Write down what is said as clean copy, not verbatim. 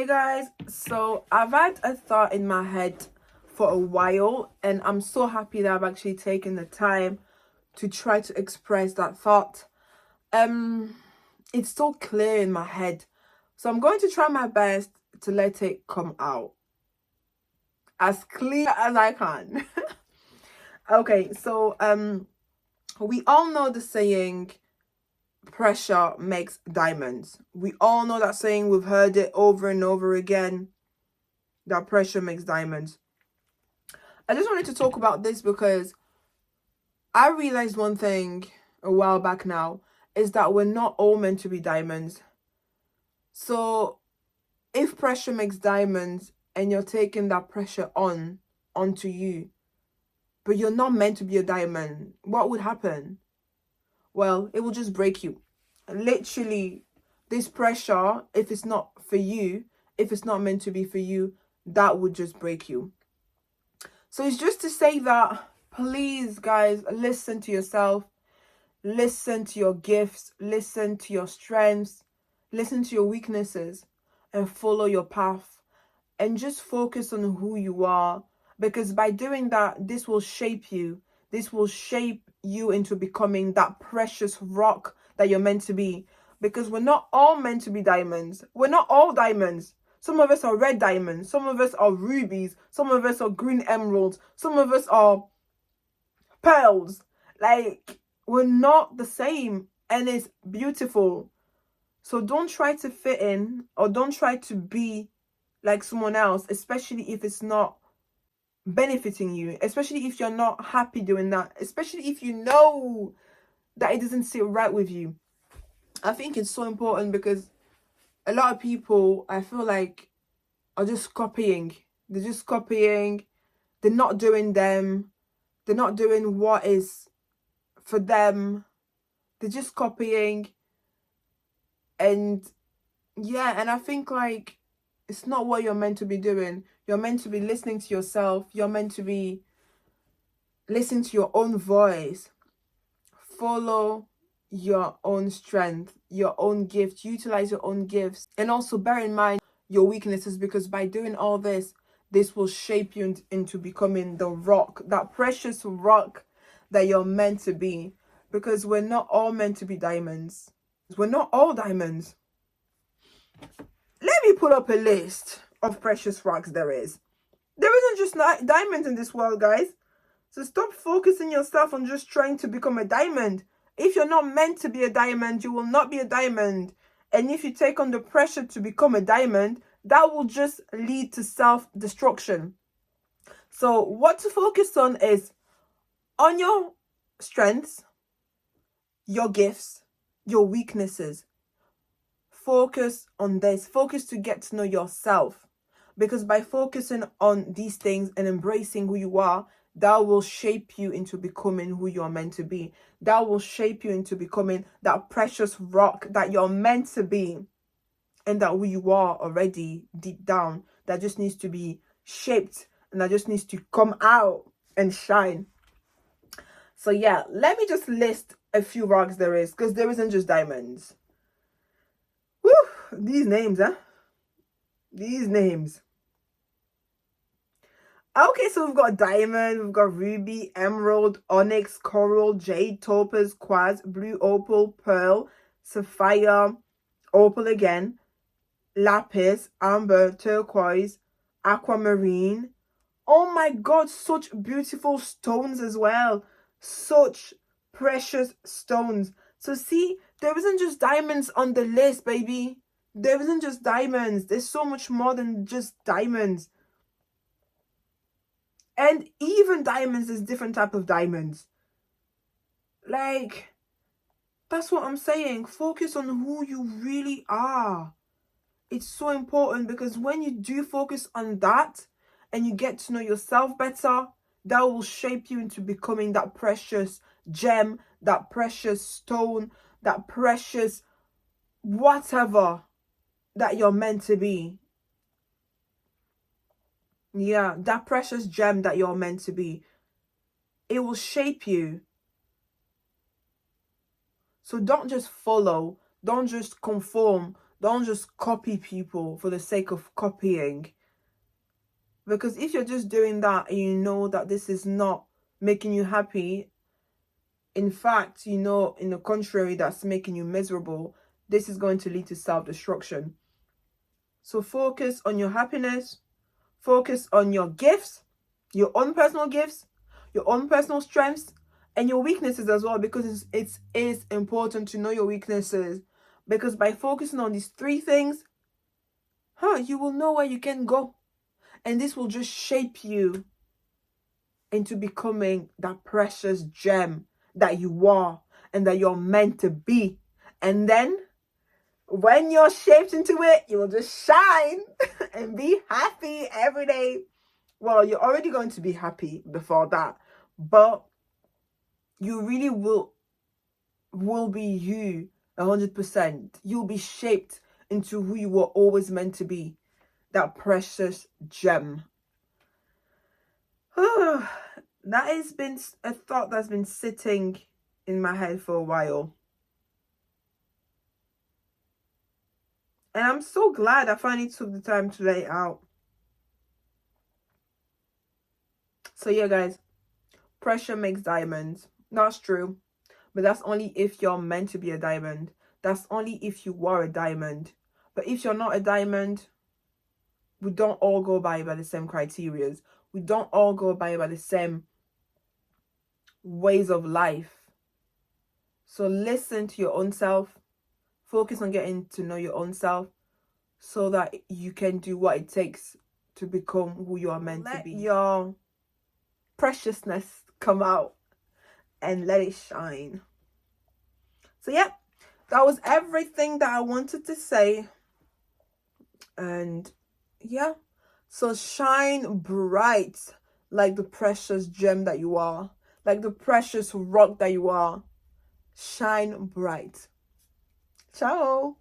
Hey guys, so I've had a thought in my head for a while, and I'm so happy that I've actually taken the time to try to express that thought. Um, it's so clear in my head, so I'm going to try my best to let it come out as clear as I can. Okay, so we all know the saying, pressure makes diamonds. We all know that saying, we've heard it over and over again, that pressure makes diamonds. I just wanted to talk about this because I realized one thing a while back now, is that we're not all meant to be diamonds. So if pressure makes diamonds and you're taking that pressure onto you, but you're not meant to be a diamond, what would happen? Well, it will just break you. Literally, this pressure, if it's not for you, if it's not meant to be for you, that would just break you. So it's just to say that, please, guys, listen to yourself. Listen to your gifts. Listen to your strengths. Listen to your weaknesses and follow your path. And just focus on who you are. Because by doing that, this will shape you. This will shape you into becoming that precious rock that you're meant to be. Because we're not all meant to be diamonds. We're not all diamonds. Some of us are red diamonds. Some of us are rubies. Some of us are green emeralds. Some of us are pearls. Like, we're not the same. And it's beautiful. So don't try to fit in, or don't try to be like someone else, especially if it's not benefiting you, especially if you're not happy doing that, especially if you know that it doesn't sit right with you. I think it's so important because a lot of people, I feel like, are just copying. They're just copying. They're not doing them. They're not doing what is for them. They're just copying. And yeah, and I think like it's not what you're meant to be doing. You're meant to be listening to yourself. You're meant to be listening to your own voice. Follow your own strength, your own gift, utilize your own gifts. And also bear in mind your weaknesses, because by doing all this, this will shape you into becoming the rock, that precious rock that you're meant to be. Because we're not all meant to be diamonds. We're not all diamonds. Let me pull up a list of precious rocks there is. There isn't just diamonds in this world, guys. So stop focusing yourself on just trying to become a diamond. If you're not meant to be a diamond, you will not be a diamond. And if you take on the pressure to become a diamond, that will just lead to self-destruction. So what to focus on is on your strengths, your gifts, your weaknesses. Focus on this. Focus to get to know yourself. Because by focusing on these things and embracing who you are, that will shape you into becoming who you are meant to be. That will shape you into becoming that precious rock that you're meant to be. And that who you are already deep down, that just needs to be shaped and that just needs to come out and shine. So yeah, let me just list a few rocks there is, because there isn't just diamonds. Woo! These names, huh? These names. Okay, so we've got diamond, we've got ruby, emerald, onyx, coral, jade, topaz, quartz, blue opal, pearl, sapphire, opal again, lapis, amber, turquoise, aquamarine. Oh my god, such beautiful stones as well. Such precious stones. So see, there isn't just diamonds on the list, baby. There isn't just diamonds. There's so much more than just diamonds. And even diamonds is different type of diamonds. Like, that's what I'm saying. Focus on who you really are. It's so important, because when you do focus on that and you get to know yourself better, that will shape you into becoming that precious gem, that precious stone, that precious whatever that you're meant to be. Yeah, that precious gem that you're meant to be. It will shape you. So don't just follow. Don't just conform. Don't just copy people for the sake of copying. Because if you're just doing that and you know that this is not making you happy, in fact, you know, in the contrary, that's making you miserable, this is going to lead to self-destruction. So focus on your happiness, focus on your gifts, your own personal gifts, your own personal strengths, and your weaknesses as well, because it is important to know your weaknesses. Because by focusing on these three things, you will know where you can go. And this will just shape you into becoming that precious gem that you are and that you're meant to be. And then when you're shaped into it, you will just shine and be happy every day. Well, you're already going to be happy before that, but you really will be you 100%. You'll be shaped into who you were always meant to be, that precious gem. That has been a thought that's been sitting in my head for a while. And I'm so glad I finally took the time to lay it out. So yeah, guys, pressure makes diamonds. That's true. But that's only if you're meant to be a diamond. That's only if you are a diamond. But if you're not a diamond, we don't all go by the same criteria. We don't all go by the same ways of life. So listen to your own self. Focus on getting to know your own self so that you can do what it takes to become who you are meant to be. Let your preciousness come out and let it shine. So yeah, that was everything that I wanted to say. And yeah, so shine bright like the precious gem that you are, like the precious rock that you are. Shine bright. Ciao.